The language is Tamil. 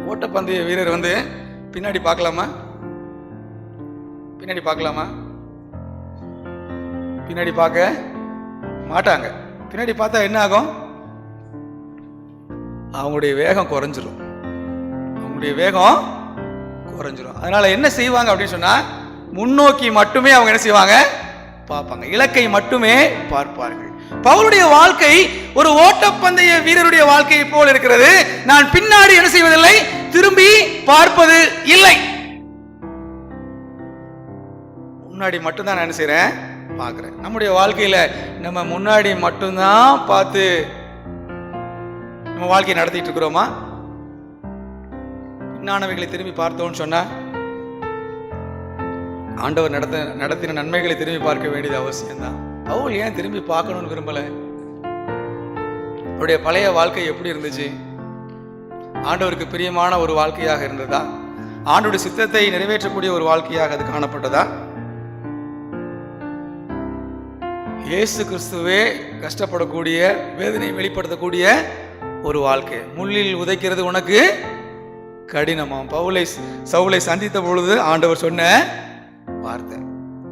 ஓட்டப்பந்தய வீரர் வந்து பின்னாடி பார்க்கலாமா? பின்னாடி பார்க்கலாமா? பின்னாடி பார்க்க மாட்டாங்க. பின்னாடி பார்த்தா என்ன ஆகும்? அவங்களுடைய வேகம் குறைஞ்சிரும். அவங்களுடைய வேகம் குறைஞ்சிரும். அதனால என்ன செய்வாங்க அப்படின்னு சொன்னா, முன்னோக்கி மட்டுமே அவங்க என்ன செய்வாங்க? பார்ப்பாங்க. இலக்கை மட்டுமே பார்ப்பார்கள். பவுலுடைய வாழ்க்கை ஒரு ஓட்டப்பந்தய வீரருடைய வாழ்க்கையை போல் இருக்கிறது. நான் பின்னாடி என்ன செய்வதில்லை, திரும்பி பார்ப்பது இல்லை. முன்னாடி மட்டும்தான் நான் என்ன செய்றேன், பார்க்கிறேன். நம்முடைய வாழ்க்கையில நம்ம முன்னாடி மட்டும்தான் பார்த்து நம்ம வாழ்க்கையை நடத்திட்டு இருக்கிறோமா? பின்னானவைகளை திரும்பி பார்த்தோம்னு சொன்னா ஆண்டவர் நடத்தின நன்மைகளை திரும்பி பார்க்க வேண்டியது அவசியம்தான். பவுல் ஏன் திரும்பி பார்க்கணும்னு விரும்பல? அவருடைய பழைய வாழ்க்கை எப்படி இருந்துச்சு? ஆண்டவருக்கு பிரியமான ஒரு வாழ்க்கையாக இருந்ததா? ஆண்டவருடைய சித்தத்தை நிறைவேற்றக்கூடிய ஒரு வாழ்க்கையாக அது காணப்பட்டதா? இயேசு கிறிஸ்துவே கஷ்டப்படக்கூடிய, வேதனை வெளிப்படுத்தக்கூடிய ஒரு வாழ்க்கை. முள்ளில் உதைக்கிறது உனக்கு கடினமாம். சவுலை சந்தித்த பொழுது ஆண்டவர் சொன்ன வார்த்தை.